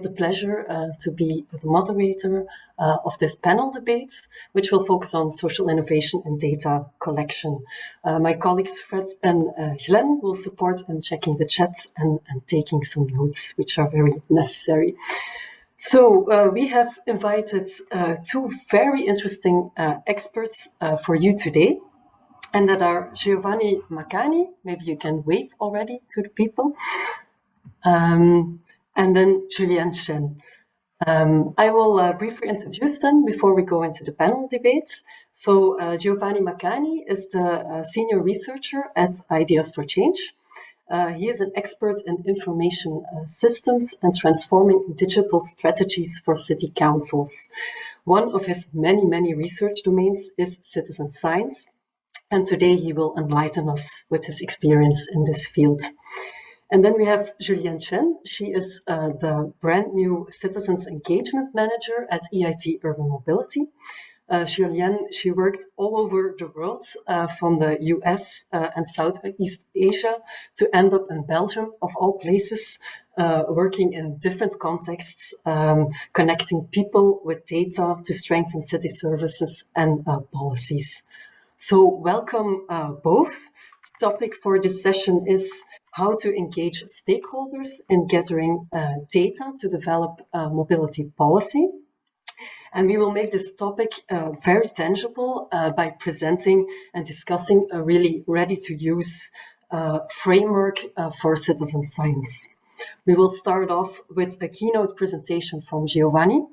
the pleasure to be the moderator of this panel debate, which will focus on social innovation and data collection. My colleagues Fred and Glenn will support in checking the chat and taking some notes, which are very necessary. So we have invited two very interesting experts for you today, and that are Giovanni Maccani, maybe you can wave already to the people, and then Julienne Chen. I will briefly introduce them before we go into the panel debates. So Giovanni Maccani is the senior researcher at Ideas for Change. He is an expert in information systems and transforming digital strategies for city councils. One of his many research domains is citizen science, and today he will enlighten us with his experience in this field. And then we have Julienne Chen. She is the brand new Citizens Engagement Manager at EIT Urban Mobility. Julienne, she worked all over the world, from the US and Southeast Asia to end up in Belgium, of all places, working in different contexts, connecting people with data to strengthen city services and policies. So welcome both. The topic for this session is how to engage stakeholders in gathering data to develop mobility policy. And we will make this topic very tangible by presenting and discussing a really ready-to-use framework for citizen science. We will start off with a keynote presentation from Giovanni.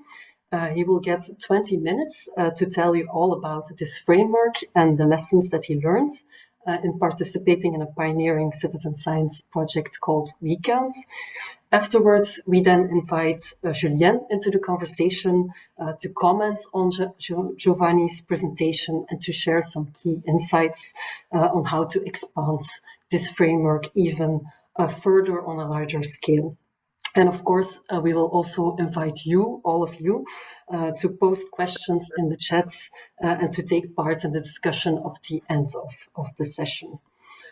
He will get 20 minutes to tell you all about this framework and the lessons that he learned in participating in a pioneering citizen science project called WeCount. Afterwards, we then invite Julienne into the conversation to comment on Giovanni's presentation and to share some key insights on how to expand this framework even further on a larger scale. And of course, we will also invite you, all of you, to post questions in the chat and to take part in the discussion of the end of the session.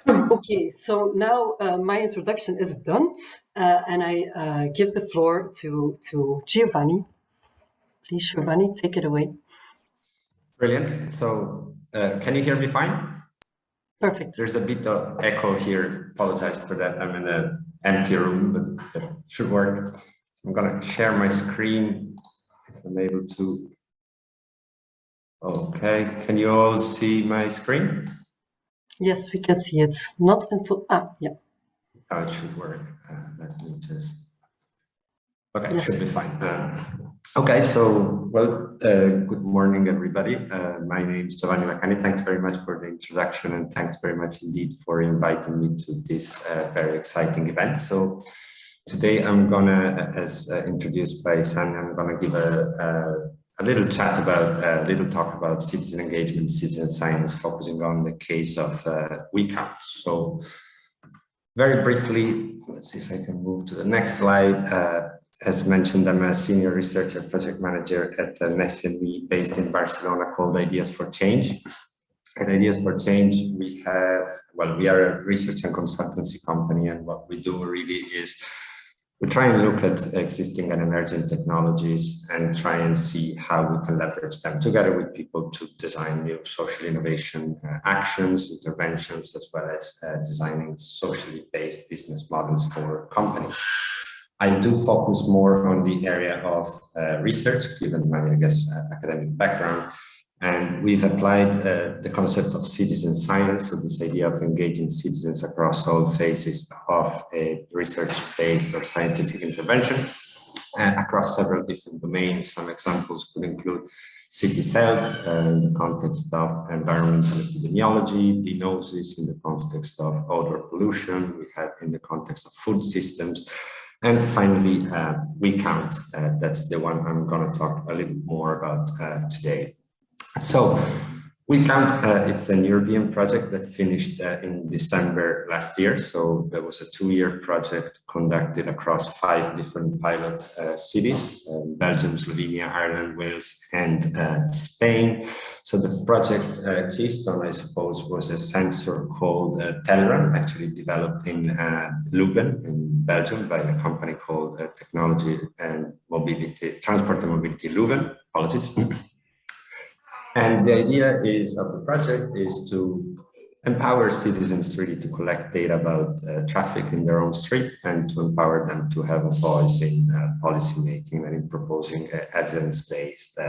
Okay, so now my introduction is done, and I give the floor to Giovanni. Please, Giovanni, take it away. Brilliant. So can you hear me fine? Perfect. There's a bit of echo here. Apologize for that. I'm in an empty room, but it should work. So I'm going to share my screen if I'm able to. Okay, can you all see my screen? Yes, we can see it. Not in full. Yeah. Oh, it should work. Let me just. Okay, yes. It should be fine. Okay, so, well, good morning, everybody. My name is Giovanni Maccani. Thanks very much for the introduction, and thanks very much indeed for inviting me to this very exciting event. So today I'm gonna, as introduced by Sanne, I'm gonna give a little chat about, a little talk about citizen engagement, citizen science, focusing on the case of WeCount. So very briefly, let's see if I can move to the next slide. As mentioned, I'm a senior researcher project manager at an SME based in Barcelona called Ideas for Change. At Ideas for Change, we are a research and consultancy company, and what we do really is we try and look at existing and emerging technologies and try and see how we can leverage them together with people to design new social innovation actions, interventions, as well as designing socially based business models for companies. I do focus more on the area of research, given my, academic background, and we've applied the concept of citizen science, so this idea of engaging citizens across all phases of a research-based or scientific intervention across several different domains. Some examples could include city health in the context of environmental epidemiology, diagnosis in the context of odor pollution, we have in the context of food systems, and finally, WeCount. That's the one I'm going to talk a little more about today. So We count, it's an European project that finished in December last year. So there was a 2-year project conducted across 5 different pilot cities, Belgium, Slovenia, Ireland, Wales, and Spain. So the project keystone, I suppose, was a sensor called Teleron, actually developed in Leuven in Belgium by a company called Technology and Mobility, Transport and Mobility Leuven, apologies. And the idea of the project is to empower citizens really to collect data about traffic in their own street and to empower them to have a voice in policy making and in proposing evidence-based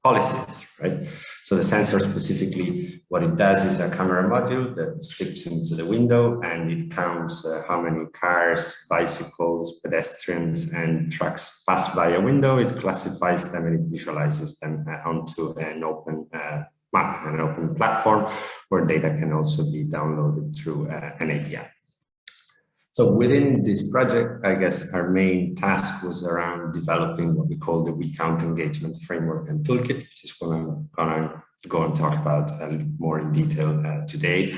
policies, right? So the sensor specifically, what it does is a camera module that sticks into the window and it counts how many cars, bicycles, pedestrians and trucks pass by a window. It classifies them and it visualizes them onto an open map, an open platform where data can also be downloaded through an API. So within this project, I guess our main task was around developing what we call the We Count engagement framework and toolkit, which is what I'm gonna go and talk about a little more in detail today.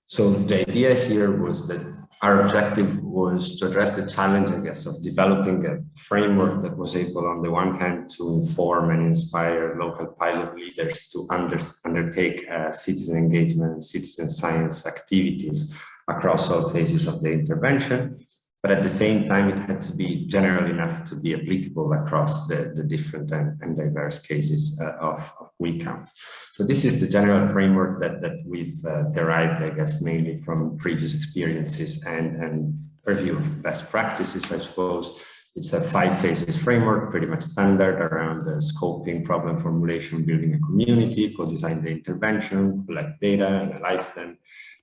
So the idea here was that our objective was to address the challenge, I guess, of developing a framework that was able, on the one hand, to inform and inspire local pilot leaders to undertake citizen engagement, citizen science activities across all phases of the intervention. But at the same time, it had to be general enough to be applicable across the different and diverse cases of We Count. So this is the general framework that we've derived, I guess, mainly from previous experiences and review of best practices, I suppose. It's a 5 phases framework, pretty much standard around the scoping, problem formulation, building a community, co-design the intervention, collect data, analyze them,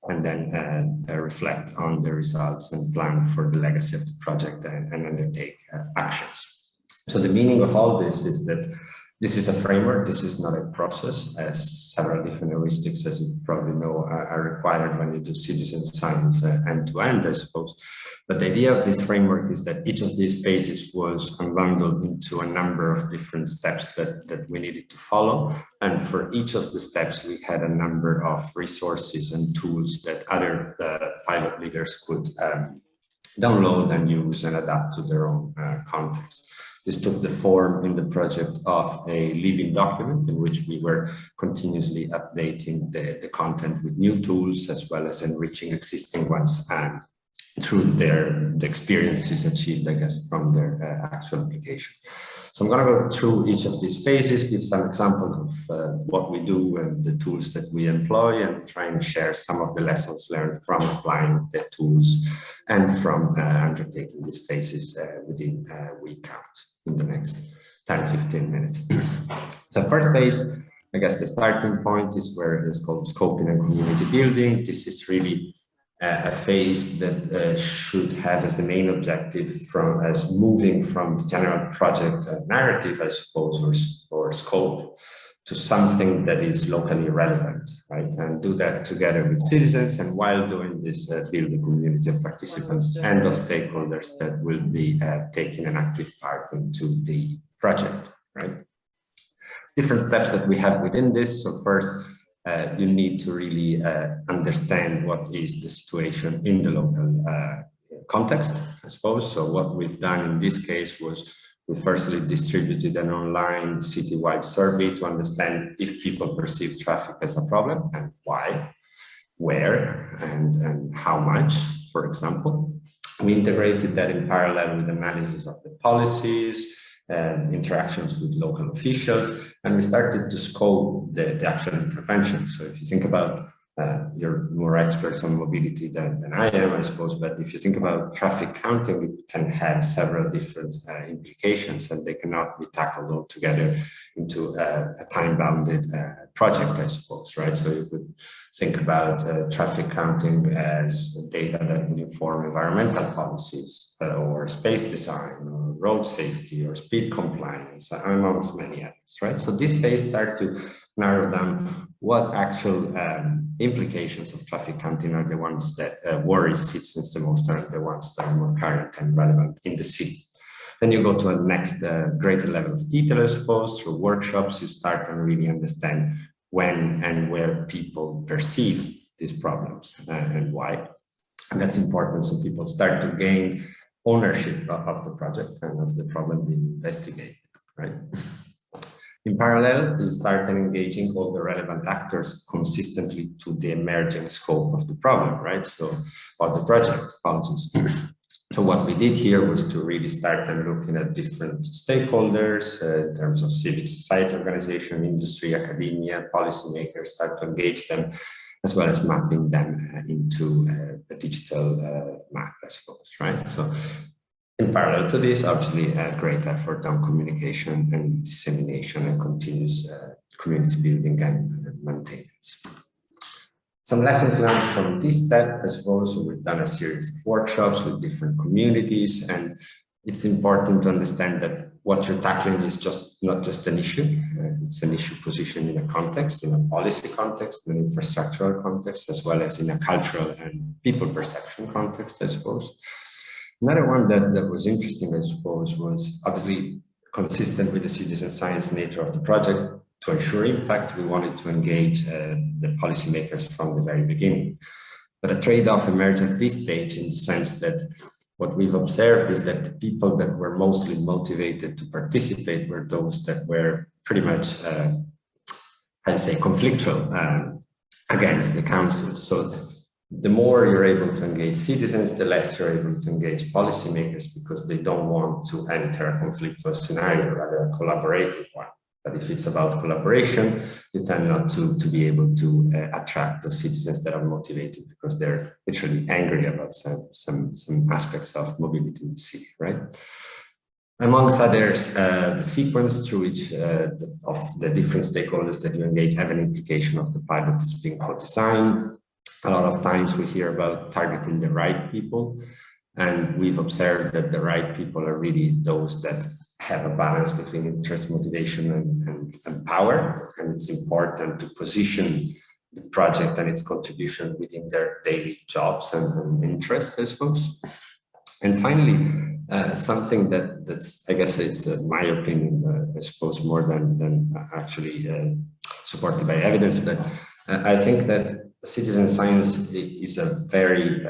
and then reflect on the results and plan for the legacy of the project and undertake actions. So the meaning of all this is that this is a framework, this is not a process, as several different heuristics, as you probably know, are required when you do citizen science end-to-end, I suppose. But the idea of this framework is that each of these phases was unbundled into a number of different steps that we needed to follow. And for each of the steps, we had a number of resources and tools that other pilot leaders could download and use and adapt to their own context. This took the form in the project of a living document in which we were continuously updating the content with new tools as well as enriching existing ones through the experiences achieved, I guess, from their actual application. So I'm going to go through each of these phases, give some examples of what we do and the tools that we employ, and try and share some of the lessons learned from applying the tools and from undertaking these phases within We Count in the next 10-15 minutes. So first phase, I guess the starting point is where it's called scoping and community building. This is really a phase that should have as the main objective as moving from the general project narrative, I suppose, or scope to something that is locally relevant, right? And do that together with citizens, and while doing this, build a community of participants and of stakeholders that will be taking an active part into the project, right? Different steps that we have within this. So first, you need to really understand what is the situation in the local context, I suppose. So what we've done in this case was we firstly distributed an online citywide survey to understand if people perceive traffic as a problem and why, where, and how much, for example. We integrated that in parallel with analysis of the policies and interactions with local officials, and we started to scope the actual intervention. So if you think about, you're more experts on mobility than I am, I suppose, but if you think about traffic counting, it can have several different implications, and they cannot be tackled all together into a time-bounded project, I suppose, right? So you could think about traffic counting as data that would inform environmental policies or space design or road safety or speed compliance, amongst many others, right? So this phase starts to narrow down what actual implications of traffic counting are the ones that worry citizens the most, are the ones that are more current and relevant in the city. Then you go to a next greater level of detail, I suppose. Through workshops, you start to really understand when and where people perceive these problems and why. And that's important, so people start to gain ownership of the project and of the problem being investigated, right? In parallel, you start engaging all the relevant actors consistently to the emerging scope of the problem, right? So, of the project, apologies. So what we did here was to really start looking at different stakeholders in terms of civic society organization, industry, academia, policymakers, start to engage them, as well as mapping them into a digital map, I suppose, right? So in parallel to this, obviously, a great effort on communication and dissemination and continuous community building and maintenance. Some lessons learned from this step, I suppose. We've done a series of workshops with different communities, and it's important to understand that what you're tackling is not just an issue. It's an issue positioned in a context, in a policy context, in an infrastructural context, as well as in a cultural and people perception context, I suppose. Another one that was interesting, I suppose, was obviously consistent with the citizen science nature of the project. To ensure impact, we wanted to engage the policymakers from the very beginning. But a trade-off emerged at this stage in the sense that what we've observed is that the people that were mostly motivated to participate were those that were pretty much, I'd say, conflictual against the council. So the more you're able to engage citizens, the less you're able to engage policymakers, because they don't want to enter a conflictual scenario, rather a collaborative one. But if it's about collaboration, you tend not to be able to attract those citizens that are motivated because they're literally angry about some aspects of mobility in the city, right? Amongst others, the sequence through which of the different stakeholders that you engage have an implication of the pilot that's being co-designed. A lot of times we hear about targeting the right people, and we've observed that the right people are really those that have a balance between interest, motivation, and power. And it's important to position the project and its contribution within their daily jobs and interests, I suppose. And finally, something that's, I guess it's my opinion, I suppose, more than actually supported by evidence, but I think that citizen science is a very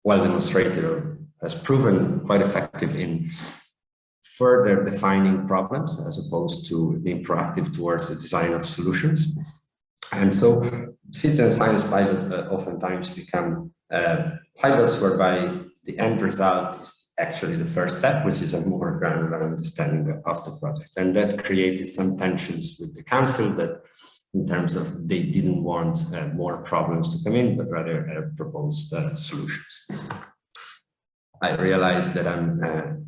well demonstrated, or has proven quite effective in further defining problems as opposed to being proactive towards the design of solutions. And so citizen science pilots oftentimes become pilots whereby the end result is actually the first step, which is a more granular understanding of the project. And that created some tensions with the council, that in terms of they didn't want more problems to come in, but rather proposed solutions. I realized that I'm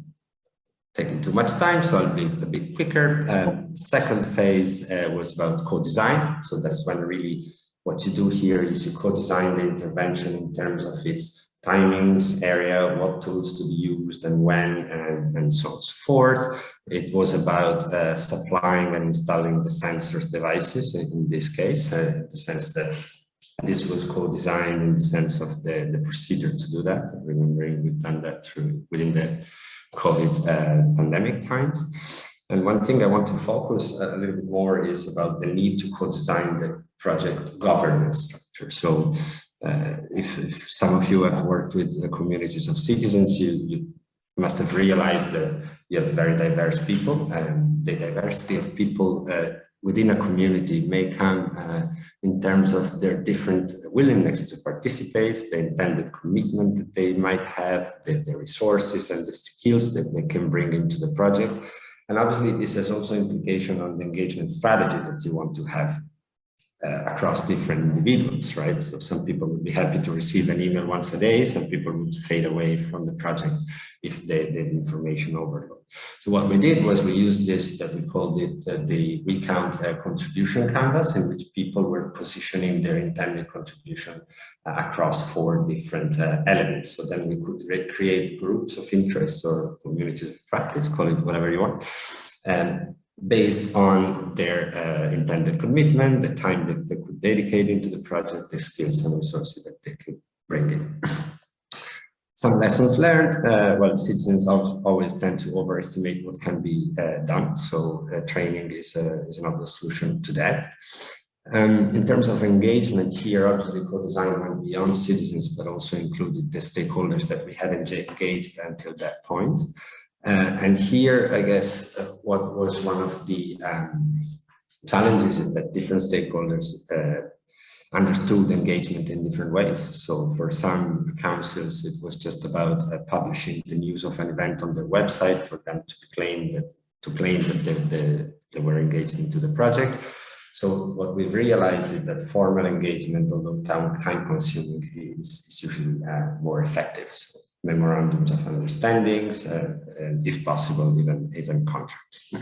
taking too much time, so I'll be a bit quicker. Second phase was about co-design. So that's when really what you do here is you co-design the intervention in terms of its timings, area, what tools to be used and when, and so on and so forth. It was about supplying and installing the sensors devices in this case, in the sense that this was co-designed in the sense of the procedure to do that. Remembering we've done that within the COVID pandemic times. And one thing I want to focus a little bit more is about the need to co-design the project governance structure. So if some of you have worked with communities of citizens, you must have realized that you have very diverse people, and the diversity of people within a community may come in terms of their different willingness to participate, the intended commitment that they might have, the resources and the skills that they can bring into the project. And obviously this has also implication on the engagement strategy that you want to have across different individuals, right? So some people would be happy to receive an email once a day, some people would fade away from the project if they did information overload. So what we did was we used this, that we called it the recount contribution canvas, in which people were positioning their intended contribution across 4 different elements. So then we could create groups of interest or communities of practice, call it whatever you want, based on their intended commitment, the time that they could dedicate into the project, the skills and resources that they could bring in. Some lessons learned, well, citizens always tend to overestimate what can be done. So training is another solution to that. In terms of engagement here, obviously co-design went beyond citizens, but also included the stakeholders that we hadn't engaged until that point. And here, I guess, what was one of the challenges is that different stakeholders understood engagement in different ways. So for some councils, it was just about publishing the news of an event on their website for them to claim that they were engaged into the project. So what we've realized is that formal engagement, although time-consuming, is usually more effective. So memorandums of understandings, and if possible, even contracts.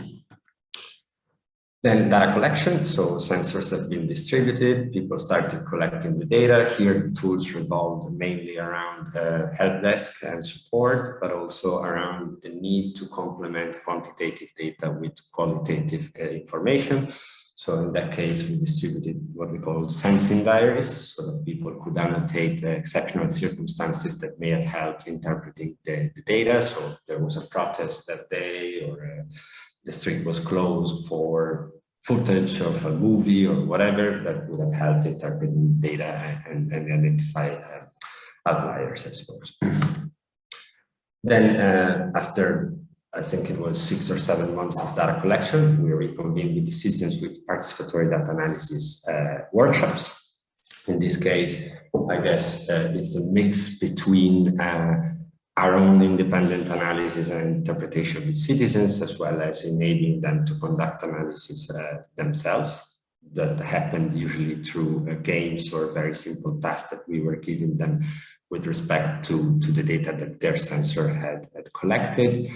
Then data collection, so sensors have been distributed, people started collecting the data. Here the tools revolved mainly around help desk and support, but also around the need to complement quantitative data with qualitative information. So in that case, we distributed what we call sensing diaries, so that people could annotate the exceptional circumstances that may have helped interpreting the data. So there was a protest that day, or the street was closed for footage of a movie or whatever that would have helped interpreting data and identify outliers, I suppose. Then after, I think it was 6 or 7 months of data collection, we reconvened with the citizens with participatory data analysis workshops. In this case, I guess it's a mix between our own independent analysis and interpretation with citizens, as well as enabling them to conduct analysis themselves. That happened usually through games or very simple tasks that we were giving them with respect to the data that their sensor had collected.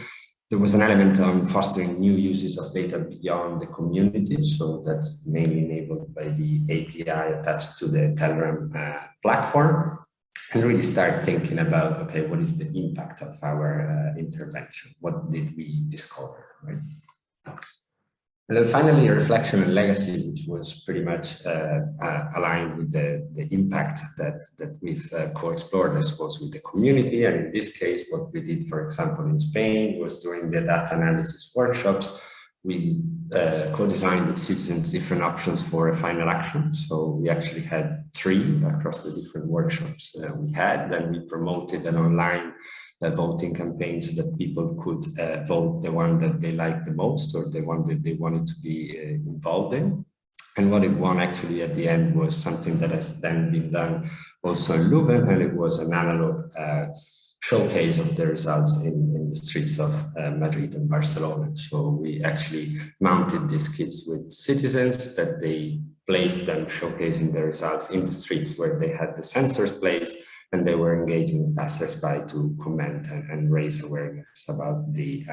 There was an element on fostering new uses of data beyond the community, so that's mainly enabled by the API attached to the Telegram platform. And really start thinking about, okay, what is the impact of our intervention? What did we discover, right? And then finally, a reflection and legacy, which was pretty much aligned with the impact that we've co-explored, I suppose, with the community. And in this case, what we did, for example, in Spain, was during the data analysis workshops, we co-designed with citizens different options for a final action. So we actually had 3 across the different workshops we had. Then we promoted an online voting campaign so that people could vote the one that they liked the most, or the one that they wanted to be involved in. And what it won actually at the end was something that has then been done also in Leuven, and it was an analog showcase of the results in the streets of Madrid and Barcelona. So we actually mounted these kits with citizens that they placed them showcasing the results in the streets where they had the sensors placed, and they were engaging passers-by to comment and raise awareness about the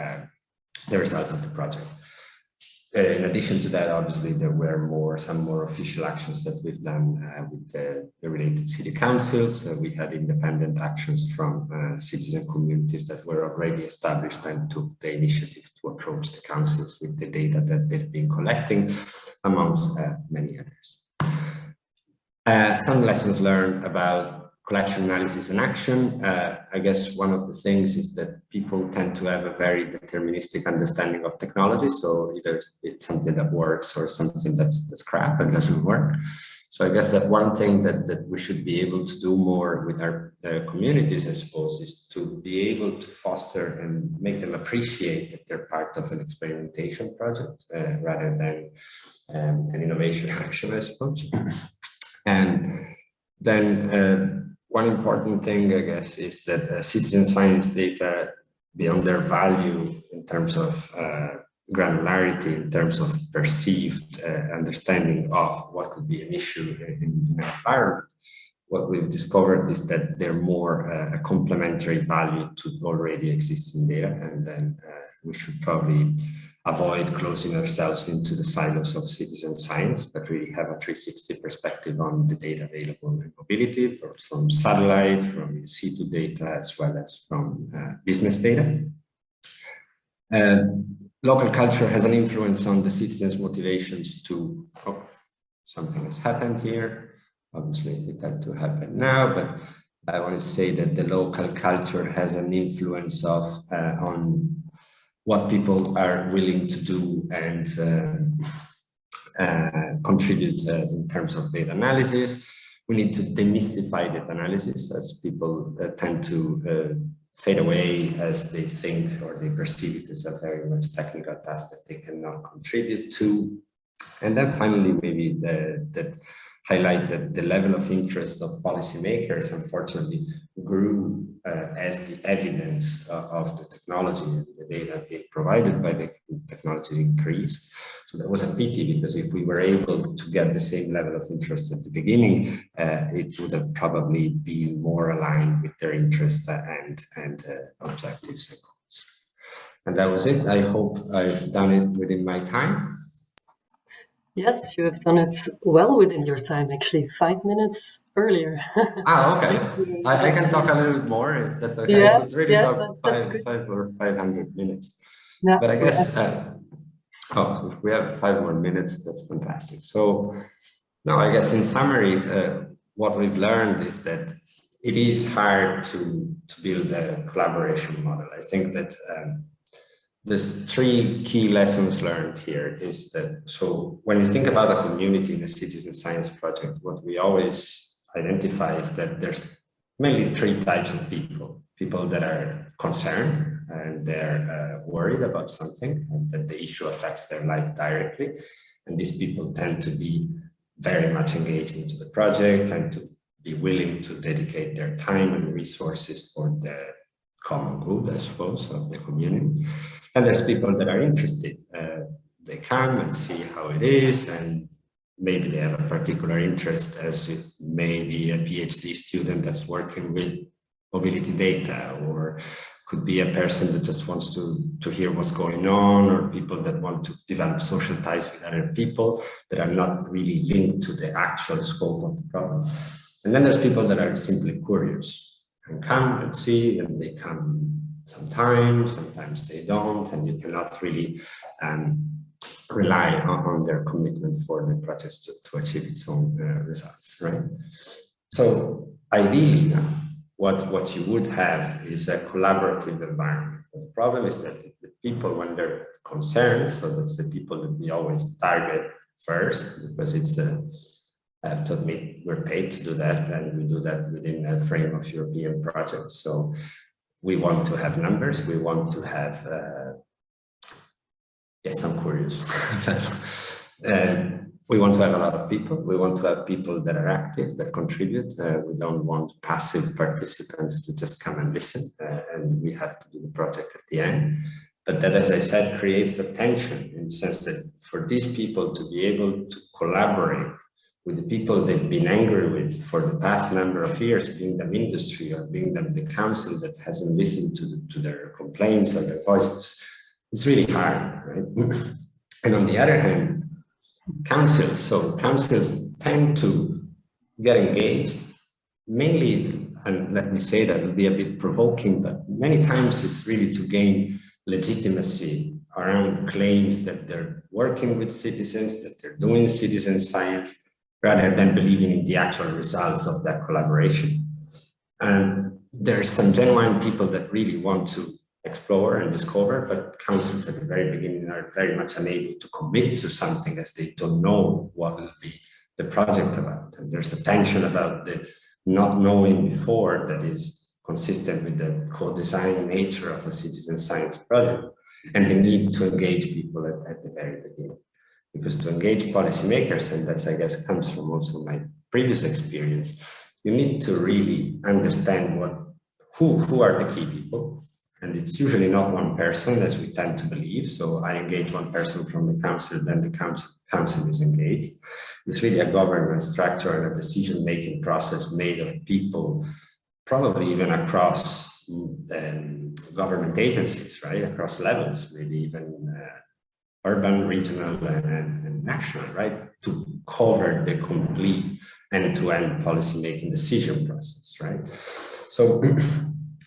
results of the project. In addition to that, obviously, there were some more official actions that we've done with the related city councils. We had independent actions from citizen communities that were already established and took the initiative to approach the councils with the data that they've been collecting, amongst many others. Some lessons learned about collection, analysis, and action. I guess one of the things is that people tend to have a very deterministic understanding of technology. So either it's something that works or something that's crap and doesn't work. So I guess that one thing that we should be able to do more with our communities, I suppose, is to be able to foster and make them appreciate that they're part of an experimentation project rather than an innovation action, I suppose. And then one important thing, I guess, is that citizen science data, beyond their value in terms of granularity, in terms of perceived understanding of what could be an issue in an environment, what we've discovered is that they're more a complementary value to already existing data, and then we should probably avoid closing ourselves into the silos of citizen science, but really have a 360 perspective on the data available in mobility, both from satellite, from in situ data, as well as from business data. Local culture has an influence on the citizens' motivations to, something has happened here. Obviously, it had to happen now, but I want to say that the local culture has an influence on what people are willing to do and contribute in terms of data analysis. We need to demystify data analysis, as people tend to fade away as they think or they perceive it as a very much technical task that they cannot contribute to. And then finally, maybe that highlight that the level of interest of policymakers, unfortunately, grew as the evidence of the technology and the data being provided by the technology increased. So that was a pity, because if we were able to get the same level of interest at the beginning, it would have probably been more aligned with their interests and objectives and goals. And that was it. I hope I've done it within my time. Yes, you have done it well within your time, actually, 5 minutes earlier. Okay. I can talk a little bit more, if that's okay. Yeah, I could really talk that's 5 or 500 minutes. Yeah, but I guess, so if we have 5 more minutes, that's fantastic. So, no, I guess in summary, what we've learned is that it is hard to build a collaboration model. I think that there's 3 key lessons learned here is that, so when you think about a community in a citizen science project, what we always identify is that there's mainly 3 types of people. People that are concerned and they're worried about something, and that the issue affects their life directly. And these people tend to be very much engaged into the project and to be willing to dedicate their time and resources for the common good, I suppose, of the community. And there's people that are interested. They come and see how it is, and maybe they have a particular interest, as it may be a PhD student that's working with mobility data, or could be a person that just wants to hear what's going on, or people that want to develop social ties with other people that are not really linked to the actual scope of the problem. And then there's people that are simply curious and come and see, and they come sometimes they don't, and you cannot really rely on their commitment for the project to achieve its own results, right? So ideally, what you would have is a collaborative environment. But the problem is that the people, when they're concerned, so that's the people that we always target first, because it's I have to admit, we're paid to do that, and we do that within a frame of European projects. So we want to have numbers, we want to have, yes, I'm curious. We want to have a lot of people. We want to have people that are active, that contribute. We don't want passive participants to just come and listen, and we have to do the project at the end. But that, as I said, creates a tension, in the sense that for these people to be able to collaborate with the people they've been angry with for the past number of years, being them industry or being them the council that hasn't listened to their complaints or their voices, it's really hard, right? And on the other hand, councils tend to get engaged, mainly, and let me say that it'll be a bit provoking, but many times it's really to gain legitimacy around claims that they're working with citizens, that they're doing citizen science, rather than believing in the actual results of that collaboration. And there's some genuine people that really want to explore and discover, but councils at the very beginning are very much unable to commit to something, as they don't know what will be the project about. And there's a tension about the not knowing before that is consistent with the co-design nature of a citizen science project, and the need to engage people at the very beginning. Because to engage policymakers, and that's, I guess, comes from also my previous experience, you need to really understand who are the key people. And it's usually not one person, as we tend to believe. So I engage one person from the council, then the council is engaged. It's really a governance structure and a decision-making process made of people, probably even across government agencies, right? Across levels, maybe even urban, regional, and national, right? To cover the complete end-to-end policy-making decision process, right? So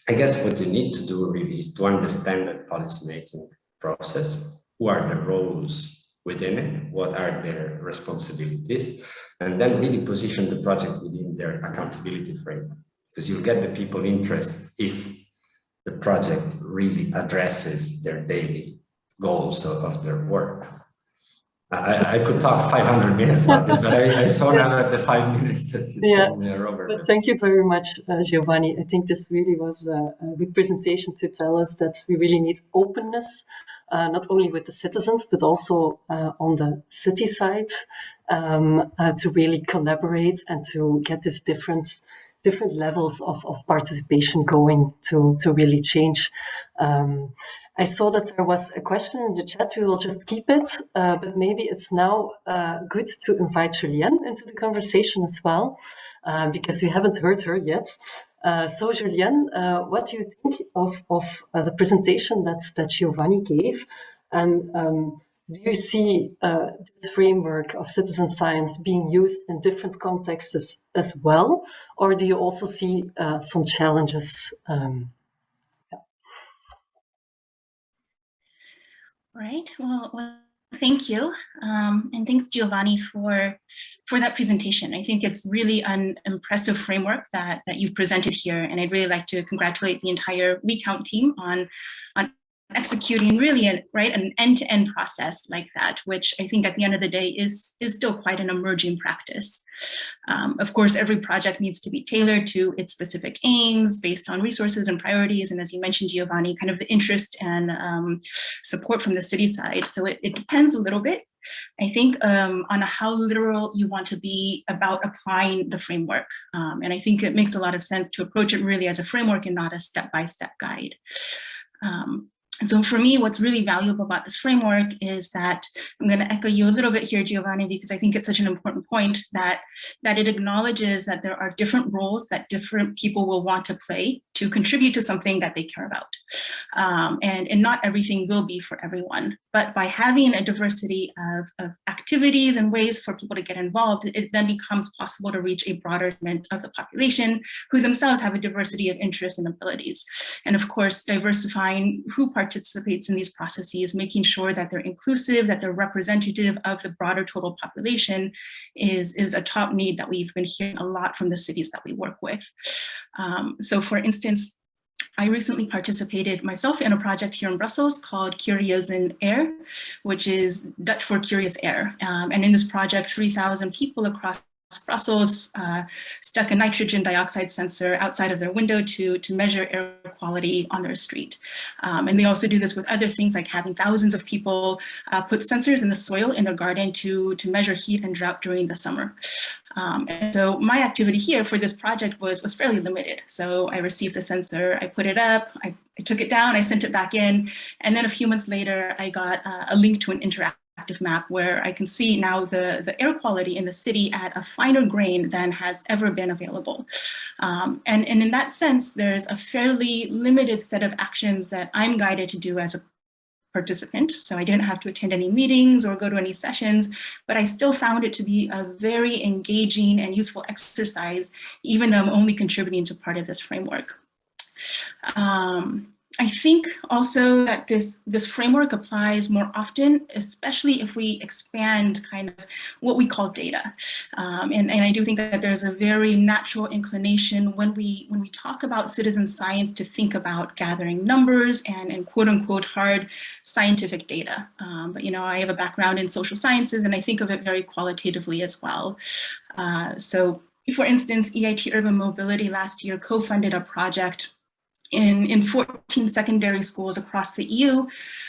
I guess what you need to do really is to understand that policy-making process. Who are the roles within it? What are their responsibilities? And then really position the project within their accountability framework, because you'll get the people interest if the project really addresses their daily goals of their work. I could talk 500 minutes about this, but I saw now that the 5 minutes that you told me are over. But thank you very much, Giovanni. I think this really was a good presentation to tell us that we really need openness, not only with the citizens, but also on the city side, to really collaborate and to get this different levels of participation going to really change. I saw that there was a question in the chat. We will just keep it, but maybe it's now good to invite Julienne into the conversation as well, because we haven't heard her yet. So Julienne, what do you think of the presentation that Giovanni gave? And do you see this framework of citizen science being used in different contexts as well? Or do you also see some challenges? Right. Well, thank you. And thanks, Giovanni, for that presentation. I think it's really an impressive framework that you've presented here. And I'd really like to congratulate the entire WeCount team on executing really an end-to-end process like that, which I think at the end of the day is still quite an emerging practice. Of course, every project needs to be tailored to its specific aims based on resources and priorities. And as you mentioned, Giovanni, kind of the interest and support from the city side. So it depends a little bit, I think, on how literal you want to be about applying the framework. And I think it makes a lot of sense to approach it really as a framework and not a step-by-step guide. So for me, what's really valuable about this framework is that I'm going to echo you a little bit here, Giovanni, because I think it's such an important point that it acknowledges that there are different roles that different people will want to play to contribute to something that they care about. And not everything will be for everyone. But by having a diversity of activities and ways for people to get involved, it then becomes possible to reach a broader segment of the population who themselves have a diversity of interests and abilities. And of course, diversifying who participates in these processes, making sure that they're inclusive, that they're representative of the broader total population is a top need that we've been hearing a lot from the cities that we work with. So for instance, I recently participated myself in a project here in Brussels called Curieus Air, which is Dutch for curious air. And in this project, 3,000 people across Brussels stuck a nitrogen dioxide sensor outside of their window to measure air quality on their street. And they also do this with other things like having thousands of people put sensors in the soil in their garden to measure heat and drought during the summer. And so my activity here for this project was fairly limited. So I received the sensor, I put it up, I took it down, I sent it back in, and then a few months later, I got a link to an interactive map where I can see now the air quality in the city at a finer grain than has ever been available. And in that sense, there's a fairly limited set of actions that I'm guided to do as a participant. So I didn't have to attend any meetings or go to any sessions, but I still found it to be a very engaging and useful exercise, even though I'm only contributing to part of this framework. I think also that this framework applies more often, especially if we expand kind of what we call data. And I do think that there's a very natural inclination when we talk about citizen science to think about gathering numbers and quote unquote hard scientific data. But you know, I have a background in social sciences and I think of it very qualitatively as well. So for instance, EIT Urban Mobility last year co-funded a project in 14 secondary schools across the EU,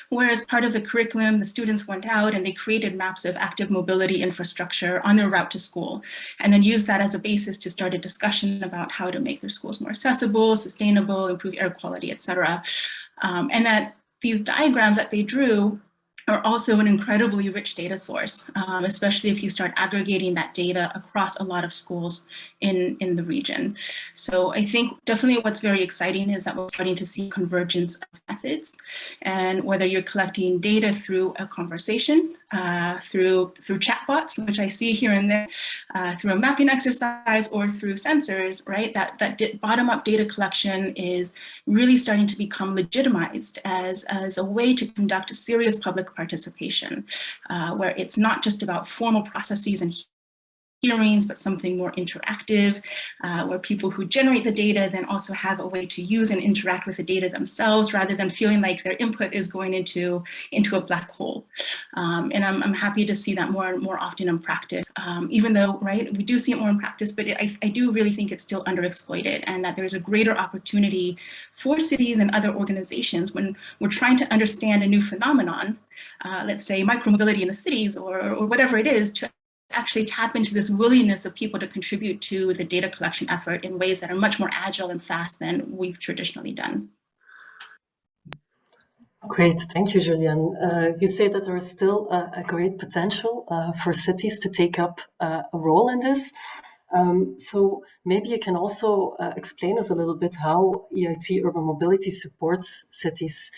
where as part of the curriculum, the students went out and they created maps of active mobility infrastructure on their route to school, and then used that as a basis to start a discussion about how to make their schools more accessible, sustainable, improve air quality, etc. And that these diagrams that they drew are also an incredibly rich data source, especially if you start aggregating that data across a lot of schools in the region. So I think definitely what's very exciting is that we're starting to see convergence of methods, and whether you're collecting data through a conversation, through chatbots, which I see here and there, through a mapping exercise, or through sensors, right? That bottom-up data collection is really starting to become legitimized as a way to conduct a serious public participation, where it's not just about formal processes and hearings, but something more interactive, where people who generate the data then also have a way to use and interact with the data themselves, rather than feeling like their input is going into a black hole. And I'm happy to see that more and more often in practice, even though, right, we do see it more in practice, but I do really think it's still underexploited, and that there's a greater opportunity for cities and other organizations when we're trying to understand a new phenomenon, let's say micromobility in the cities or whatever it is, to actually tap into this willingness of people to contribute to the data collection effort in ways that are much more agile and fast than we've traditionally done. Great, thank you, Julienne. You say that there is still a great potential for cities to take up a role in this. So maybe you can also explain us a little bit how EIT Urban Mobility supports cities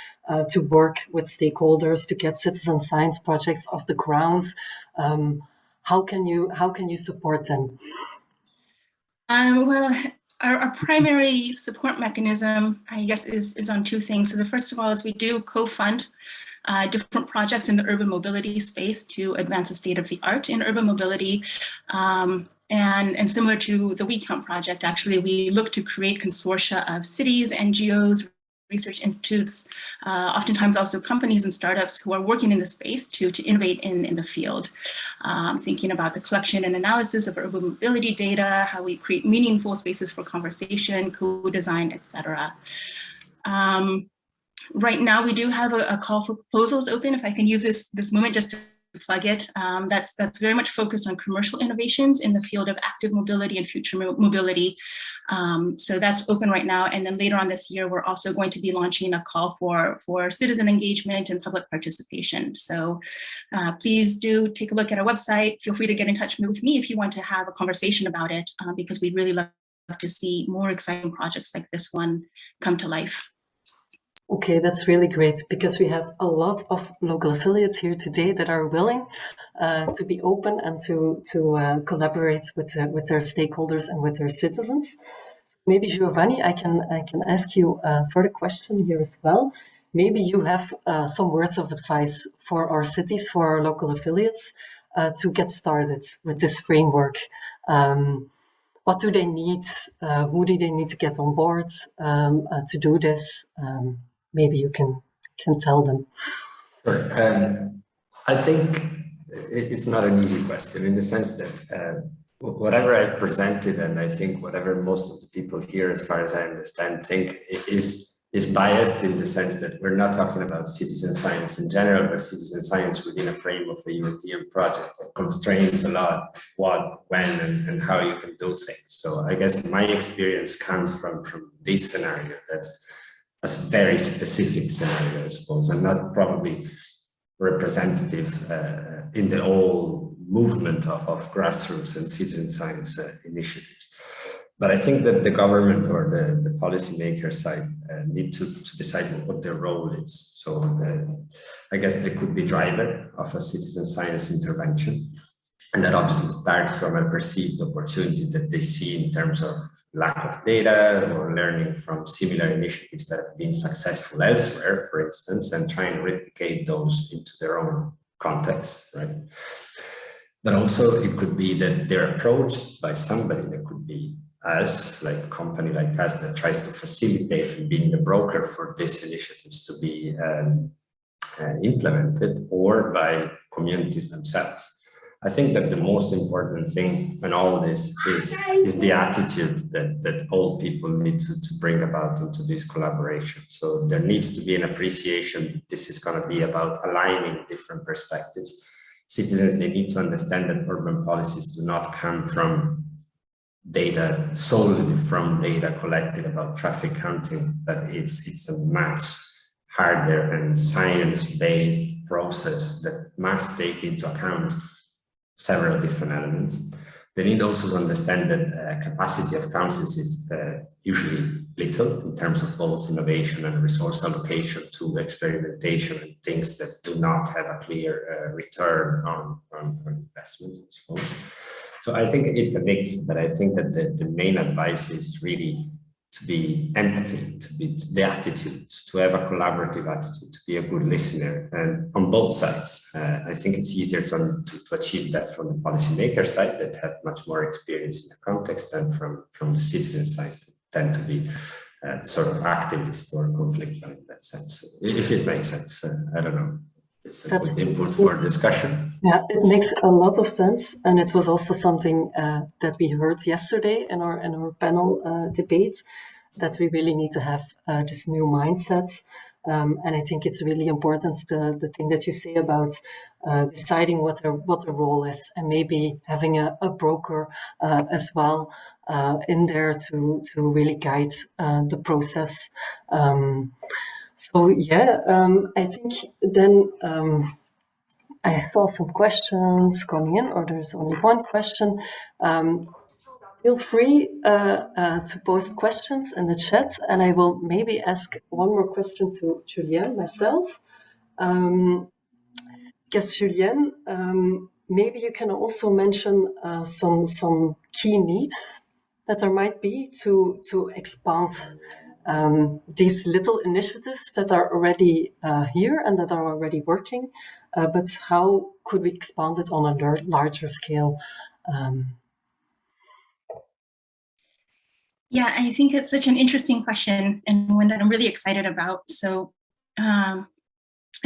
to work with stakeholders to get citizen science projects off the ground. How can you support them? Well, our primary support mechanism, I guess, is on two things. So the first of all is we do co-fund different projects in the urban mobility space to advance the state of the art in urban mobility. And similar to the WeCount project, actually, we look to create consortia of cities, NGOs, research institutes, oftentimes also companies and startups who are working in the space to innovate in the field. Thinking about the collection and analysis of urban mobility data, how we create meaningful spaces for conversation, co-design, etc. Right now, we do have a call for proposals open, if I can use this moment just to plug it. That's very much focused on commercial innovations in the field of active mobility and future mobility. So that's open right now. And then later on this year, we're also going to be launching a call for citizen engagement and public participation. So please do take a look at our website. Feel free to get in touch with me if you want to have a conversation about it, because we'd really love to see more exciting projects like this one come to life. Okay, that's really great, because we have a lot of local affiliates here today that are willing to be open and to collaborate with their stakeholders and with their citizens. So maybe Giovanni, I can ask you a further question here as well. Maybe you have some words of advice for our cities, for our local affiliates, to get started with this framework. What do they need? Who do they need to get on board to do this? Maybe you can tell them. Sure. I think it's not an easy question, in the sense that whatever I've presented, and I think whatever most of the people here, as far as I understand, think is biased, in the sense that we're not talking about citizen science in general, but citizen science within a frame of a European project that constrains a lot what, when, and how you can do things. So I guess my experience comes from this scenario, that's a very specific scenario, I suppose, and not probably representative in the whole movement of grassroots and citizen science initiatives. But I think that the government or the policymaker side need to decide what their role is. So I guess they could be driver of a citizen science intervention. And that obviously starts from a perceived opportunity that they see in terms of lack of data or learning from similar initiatives that have been successful elsewhere, for instance, and try and replicate those into their own context, right? But also it could be that they're approached by somebody, that could be us, like a company like us that tries to facilitate and being the broker for these initiatives to be implemented, or by communities themselves. I think that the most important thing in all this is the attitude that all people need to bring about into this collaboration. So there needs to be an appreciation that this is going to be about aligning different perspectives. Citizens, they need to understand that urban policies do not come from data, solely from data collected about traffic counting, but it's a much harder and science-based process that must take into account several different elements. They need also to understand that capacity of councils is usually little in terms of both innovation and resource allocation to experimentation and things that do not have a clear return on investments, I suppose. So I think it's a mix, but I think that the main advice is really be empathy, to be the attitude, to have a collaborative attitude, to be a good listener, and on both sides. I think it's easier to achieve that from the policymaker side that have much more experience in the context than from the citizen side that tend to be sort of activist or conflict in that sense. If it makes sense, I don't know. It's a good input for discussion. Yeah, it makes a lot of sense, and it was also something that we heard yesterday in our panel debate, that we really need to have this new mindset. And I think it's really important the thing that you say about deciding what the role is, and maybe having a broker as well in there to really guide the process. So yeah, I think then I saw some questions coming in, or there's only one question. Feel free to post questions in the chat, and I will maybe ask one more question to Julienne myself. Because Julienne, maybe you can also mention some key needs that there might be to expand these little initiatives that are already here and that are already working, but how could we expand it on a larger scale? Yeah, I think it's such an interesting question, and one that I'm really excited about. So I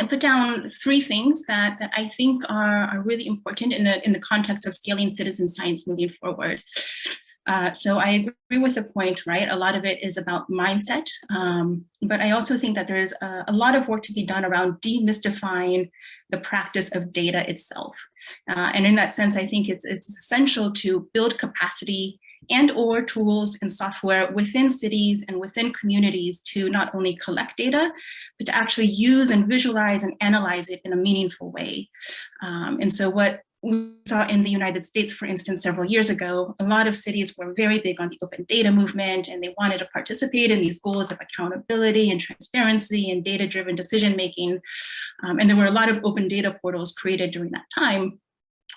put down 3 things that I think are really important in the context of scaling citizen science moving forward. So I agree with the point, right? A lot of it is about mindset, but I also think that there's a lot of work to be done around demystifying the practice of data itself. And in that sense, I think it's essential to build capacity and/or tools and software within cities and within communities to not only collect data, but to actually use and visualize and analyze it in a meaningful way. And so what we saw in the United States, for instance, several years ago, a lot of cities were very big on the open data movement, and they wanted to participate in these goals of accountability and transparency and data-driven decision-making. And there were a lot of open data portals created during that time.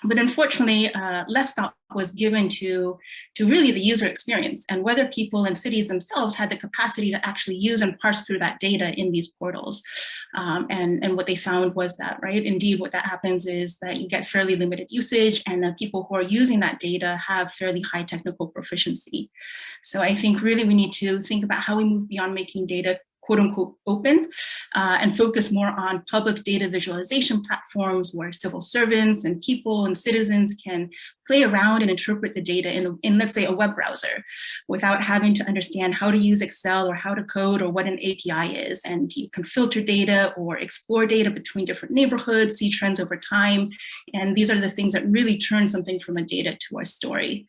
But unfortunately, less thought was given to really the user experience and whether people and cities themselves had the capacity to actually use and parse through that data in these portals. And what they found was that, right, indeed, what that happens is that you get fairly limited usage, and the people who are using that data have fairly high technical proficiency. So I think really we need to think about how we move beyond making data quote unquote open and focus more on public data visualization platforms where civil servants and people and citizens can play around and interpret the data in let's say, a web browser without having to understand how to use Excel or how to code or what an API is. And you can filter data or explore data between different neighborhoods, see trends over time. And these are the things that really turn something from a data to a story.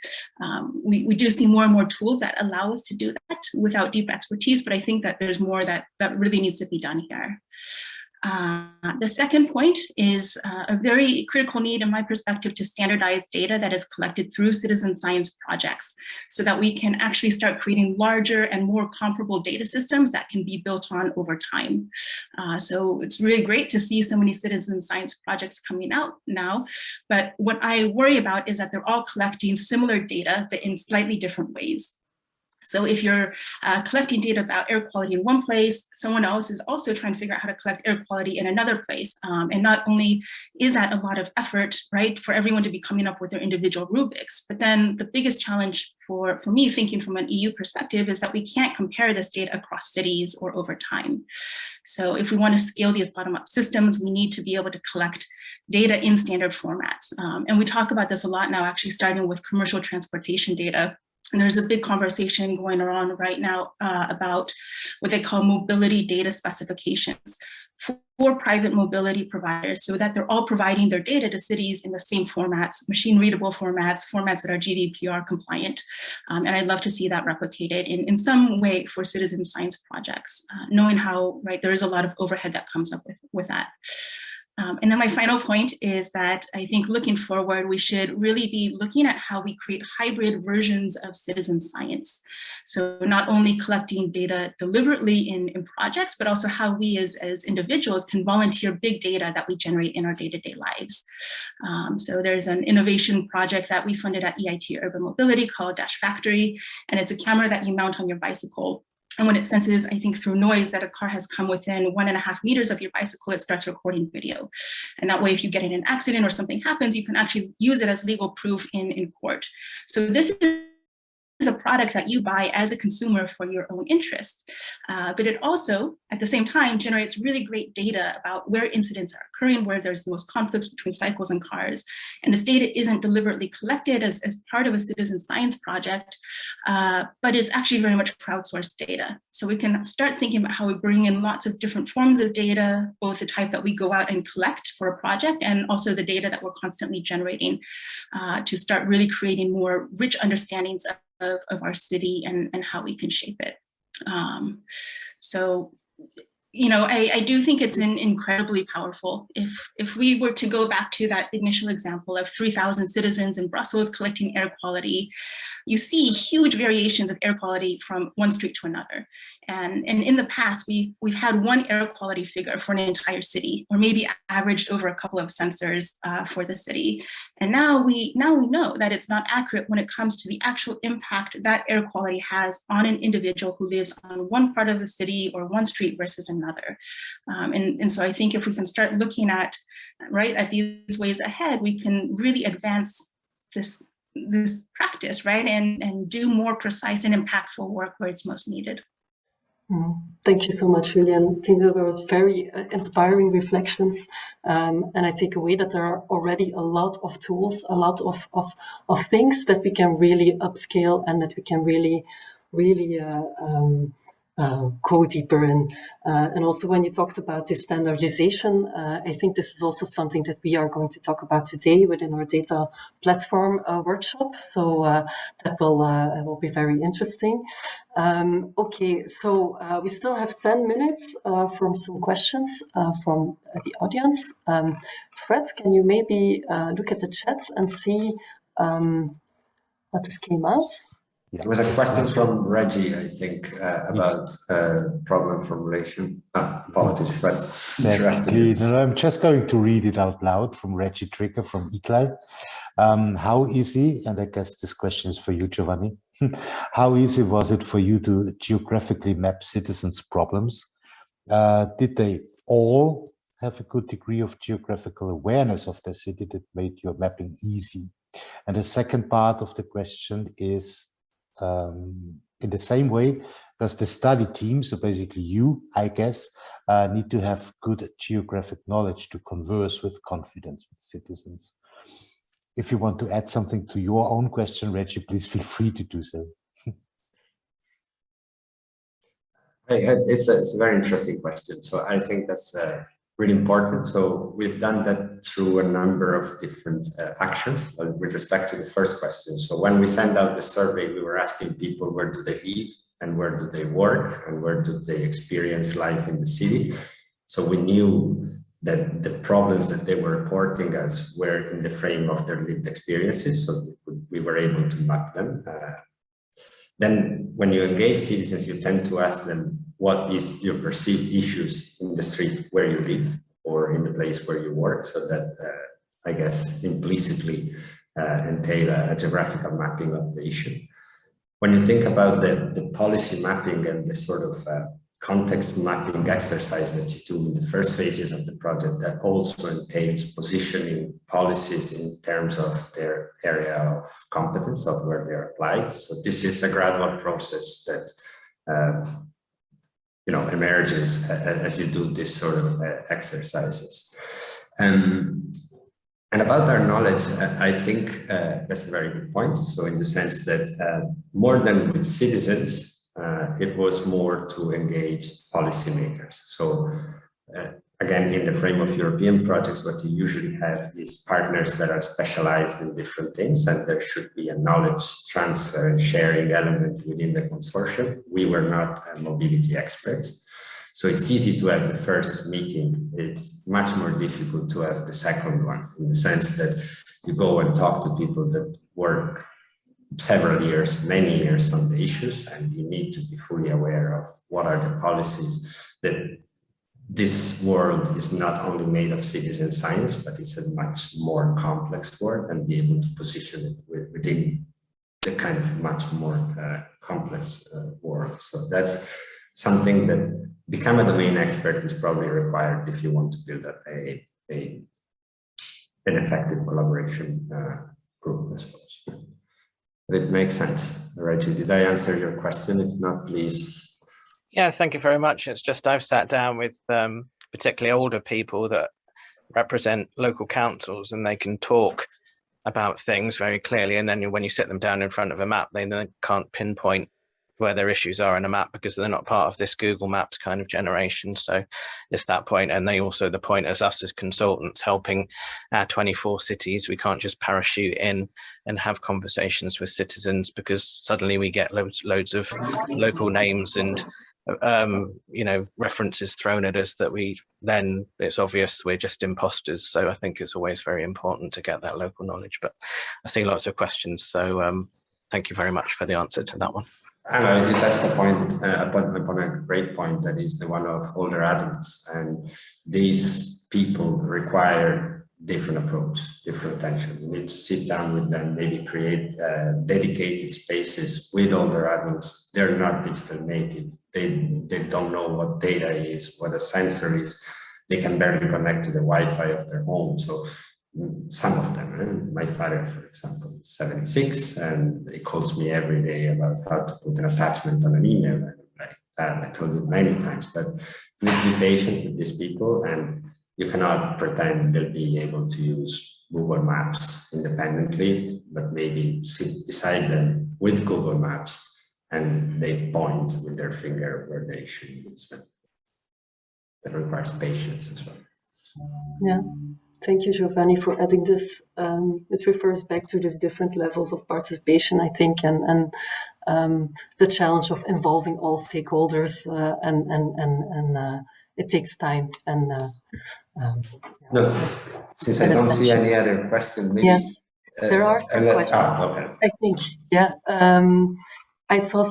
We do see more and more tools that allow us to do that without deep expertise, but I think that there's more that really needs to be done here. The second point is a very critical need in my perspective to standardize data that is collected through citizen science projects so that we can actually start creating larger and more comparable data systems that can be built on over time. So it's really great to see so many citizen science projects coming out now, but what I worry about is that they're all collecting similar data, but in slightly different ways. So if you're collecting data about air quality in one place, someone else is also trying to figure out how to collect air quality in another place. And not only is that a lot of effort, right, for everyone to be coming up with their individual rubrics, but then the biggest challenge for me, thinking from an EU perspective, is that we can't compare this data across cities or over time. So if we want to scale these bottom-up systems, we need to be able to collect data in standard formats. And we talk about this a lot now, actually starting with commercial transportation data. And there's a big conversation going on right now about what they call mobility data specifications for private mobility providers, so that they're all providing their data to cities in the same formats, machine readable formats that are GDPR compliant. And I'd love to see that replicated in some way for citizen science projects, knowing how, right, there is a lot of overhead that comes up with that. And then my final point is that I think looking forward, we should really be looking at how we create hybrid versions of citizen science. So not only collecting data deliberately in projects, but also how we as individuals can volunteer big data that we generate in our day-to-day lives. So there's an innovation project that we funded at EIT Urban Mobility called Dash Factory, and it's a camera that you mount on your bicycle. And when it senses, I think through noise, that a car has come within 1.5 meters of your bicycle, it starts recording video. And that way, if you get in an accident or something happens, you can actually use it as legal proof in court. So this is a product that you buy as a consumer for your own interest. But it also, at the same time, generates really great data about where incidents are occurring, where there's the most conflicts between cycles and cars. And this data isn't deliberately collected as part of a citizen science project, but it's actually very much crowdsourced data. So we can start thinking about how we bring in lots of different forms of data, both the type that we go out and collect for a project, and also the data that we're constantly generating to start really creating more rich understandings of our city and how we can shape it. So, you know, I do think it's incredibly powerful. If we were to go back to that initial example of 3,000 citizens in Brussels collecting air quality, you see huge variations of air quality from one street to another. And in the past, we've had one air quality figure for an entire city, or maybe averaged over a couple of sensors for the city. And now we know that it's not accurate when it comes to the actual impact that air quality has on an individual who lives on one part of the city or one street versus another. And so I think if we can start looking at these ways ahead, we can really advance this practice, right, and do more precise and impactful work where it's most needed. Thank you so much, Julienne. I think that were very inspiring reflections, and I take away that there are already a lot of tools, a lot of things that we can really upscale and that we can really go deeper in. And also when you talked about this standardization, I think this is also something that we are going to talk about today within our data platform workshop. So that will be very interesting. Okay, so we still have 10 minutes from some questions from the audience. Fred, can you maybe look at the chat and see what came out? There was a question from Reggie, I think, about problem formulation. Apologies, but I'm just going to read it out loud from Reggie Trigger from EIT. How easy, and I guess this question is for you, Giovanni, how easy was it for you to geographically map citizens' problems? Did they all have a good degree of geographical awareness of their city that made your mapping easy? And the second part of the question is, in the same way, does the study team, so basically you, I guess, need to have good geographic knowledge to converse with confidence with citizens? If you want to add something to your own question, Reggie, please feel free to do so. It's a very interesting question. So I think that's really important. So we've done that through a number of different actions with respect to the first question. So when we send out the survey, we were asking people where do they live and where do they work and where do they experience life in the city. So we knew that the problems that they were reporting us were in the frame of their lived experiences. So we were able to map them. Then when you engage citizens, you tend to ask them, what is your perceived issues in the street where you live or in the place where you work? So that, I guess, implicitly entail a geographical mapping of the issue. When you think about the policy mapping and the sort of context mapping exercise that you do in the first phases of the project, that also entails positioning policies in terms of their area of competence of where they're applied. So this is a gradual process that emerges as you do this sort of exercises. And about our knowledge, I think that's a very good point. So in the sense that more than with citizens, it was more to engage policymakers. So again, in the frame of European projects, what you usually have is partners that are specialized in different things, and there should be a knowledge transfer and sharing element within the consortium. We were not mobility experts. So it's easy to have the first meeting. It's much more difficult to have the second one, in the sense that you go and talk to people that work several years, many years on the issues, and you need to be fully aware of what are the policies. That this world is not only made of citizen science, but it's a much more complex world, and be able to position it within the kind of much more complex world. So that's something that become a domain expert is probably required if you want to build up an effective collaboration group, I suppose. But it makes sense. Reggie, did I answer your question? If not, please. Yeah, thank you very much. It's just I've sat down with particularly older people that represent local councils, and they can talk about things very clearly. And then when you sit them down in front of a map, they then can't pinpoint where their issues are in a map because they're not part of this Google Maps kind of generation. So it's that point. And they also, the point as us as consultants helping our 24 cities, we can't just parachute in and have conversations with citizens, because suddenly we get loads of local names and you know, references thrown at us that we then, it's obvious we're just imposters. So I think it's always very important to get that local knowledge. But I see lots of questions, so thank you very much for the answer to that one. And you touched the point upon a great point, that is the one of older adults, and these people require different approach, different attention. You need to sit down with them, maybe create dedicated spaces with older adults. They're not digital native. They don't know what data is, what a sensor is. They can barely connect to the Wi-Fi of their home. So some of them, my father, for example, is 76, and he calls me every day about how to put an attachment on an email. And like that, I told him many times, but you need to be patient with these people, and you cannot pretend they'll be able to use Google Maps independently, but maybe sit beside them with Google Maps and they point with their finger where they should use them. That requires patience as well. Yeah. Thank you, Giovanni, for adding this. It refers back to these different levels of participation, I think, and the challenge of involving all stakeholders, and it takes time. And no, since I don't see any other question, maybe yes, there are some questions. Okay. I think, yeah. I saw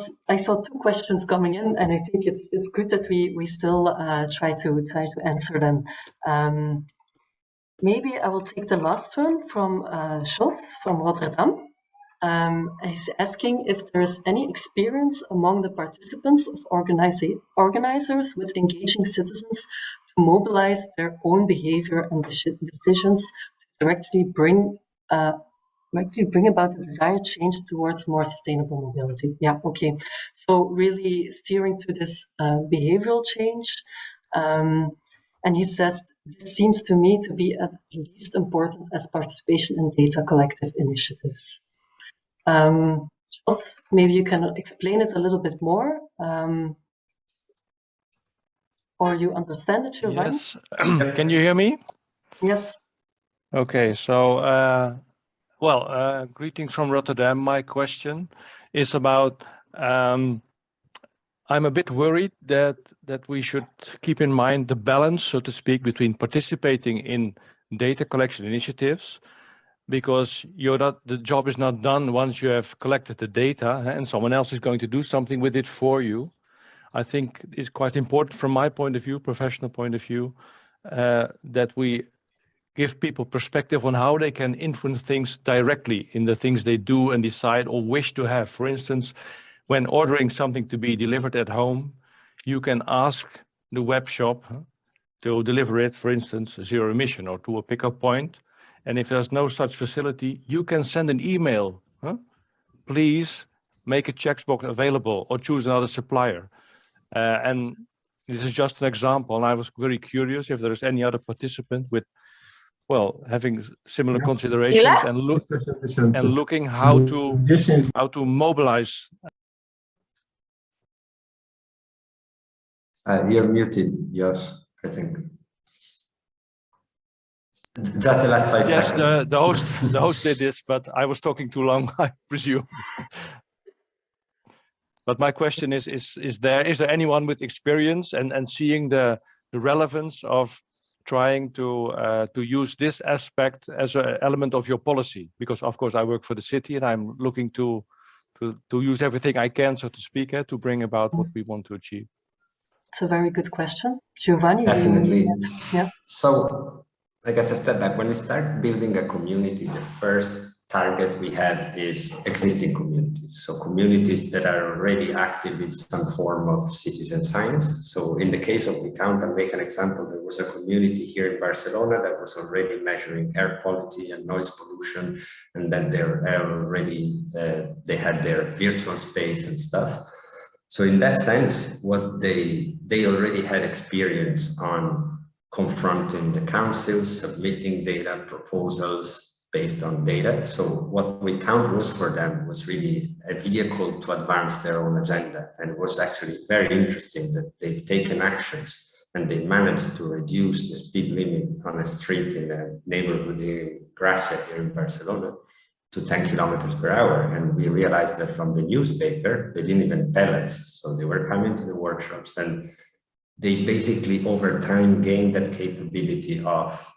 2 questions coming in, and I think it's good that we still try to answer them. Maybe I will take the last one from Jos from Rotterdam. He's asking if there is any experience among the participants of organizers with engaging citizens to mobilize their own behavior and decisions to directly bring about the desired change towards more sustainable mobility. Yeah, okay. So really steering to this behavioral change. And he says, it seems to me to be at least important as participation in data collective initiatives. Maybe you can explain it a little bit more, or you understand it, Giovanni? Yes. Can you hear me? Yes. Okay, so, greetings from Rotterdam. My question is about, I'm a bit worried that we should keep in mind the balance, so to speak, between participating in data collection initiatives, because the job is not done once you have collected the data and someone else is going to do something with it for you. I think it's quite important from my point of view, professional point of view, that we give people perspective on how they can influence things directly in the things they do and decide or wish to have. For instance, when ordering something to be delivered at home, you can ask the web shop to deliver it, for instance, 0 emission or to a pickup point. And if there's no such facility, you can send an email. Please make a checkbox available or choose another supplier. And this is just an example. And I was very curious if there is any other participant with, well, having similar considerations and looking how to mobilize. You're muted, Josh, I think. Just the last 5 seconds. The host did this, but I was talking too long, I presume. But my question is there anyone with experience and seeing the relevance of trying to use this aspect as an element of your policy? Because of course I work for the city and I'm looking to use everything I can, so to speak, to bring about what we want to achieve. It's a very good question. Giovanni? Definitely. Yeah. So I guess a step back. When we start building a community, the first target we have is existing communities. So communities that are already active in some form of citizen science. So in the case of WeCount, I'll make an example. There was a community here in Barcelona that was already measuring air quality and noise pollution, and then they're already, they had their virtual space and stuff. So in that sense, what they already had experience on confronting the councils, submitting data proposals based on data. So what WeCount was for them was really a vehicle to advance their own agenda. And it was actually very interesting that they've taken actions and they managed to reduce the speed limit on a street in a neighborhood in Gracia here in Barcelona to 10 kilometers per hour. And we realized that from the newspaper, they didn't even tell us. So they were coming to the workshops and they basically over time gained that capability of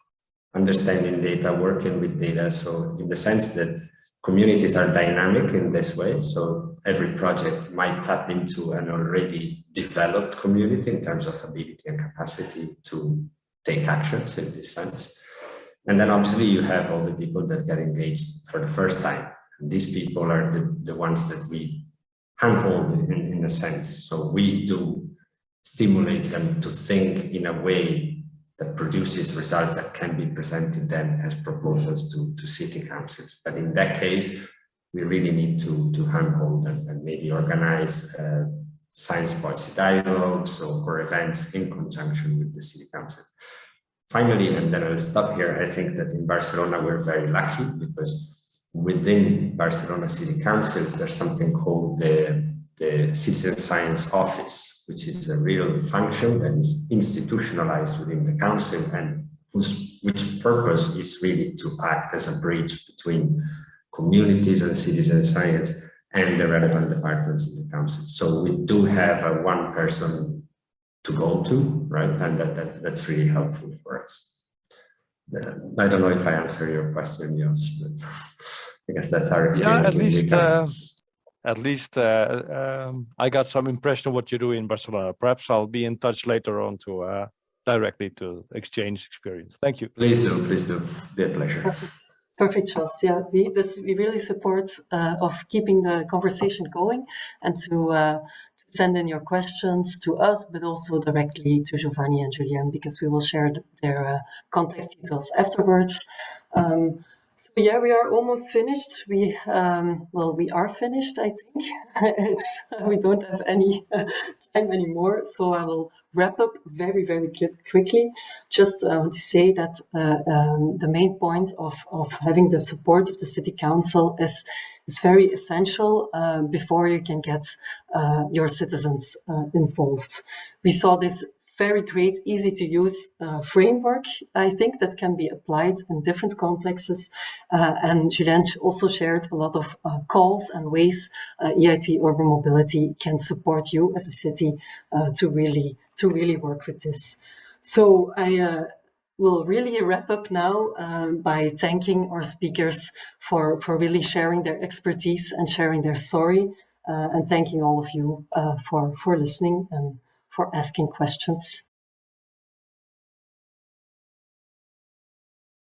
understanding data, working with data. So in the sense that communities are dynamic in this way. So every project might tap into an already developed community in terms of ability and capacity to take actions in this sense. And then obviously you have all the people that get engaged for the first time. And these people are the ones that we handhold in a sense. So we do stimulate them to think in a way that produces results that can be presented then as proposals to city councils. But in that case, we really need to handhold them and maybe organize science policy dialogues or events in conjunction with the city council. Finally, and then I'll stop here, I think that in Barcelona, we're very lucky because within Barcelona city councils, there's something called the Citizen Science Office, which is a real function that is institutionalized within the council and which purpose is really to act as a bridge between communities and citizen science and the relevant departments in the council. So we do have a one person to go to, right? And that's really helpful for us. I don't know if I answer your question, Jos, but I guess that's our experience. Yeah, at least I got some impression of what you do in Barcelona. Perhaps I'll be in touch later on to directly to exchange experience. Thank you. Please do. Be a pleasure. Perfect, Jos. Yeah, we really support of keeping the conversation going and to send in your questions to us, but also directly to Giovanni and Julienne, because we will share their contact details afterwards. So yeah, we are almost finished. We are finished, I think. We don't have any time anymore, so I will wrap up very, very quickly. Just want to say that the main point of having the support of the City Council is very essential before you can get your citizens involved. We saw this very great, easy to use framework, I think, that can be applied in different contexts. And Julienne also shared a lot of calls and ways EIT Urban Mobility can support you as a city to really work with this. So I will really wrap up now by thanking our speakers for really sharing their expertise and sharing their story, and thanking all of you for listening and for asking questions.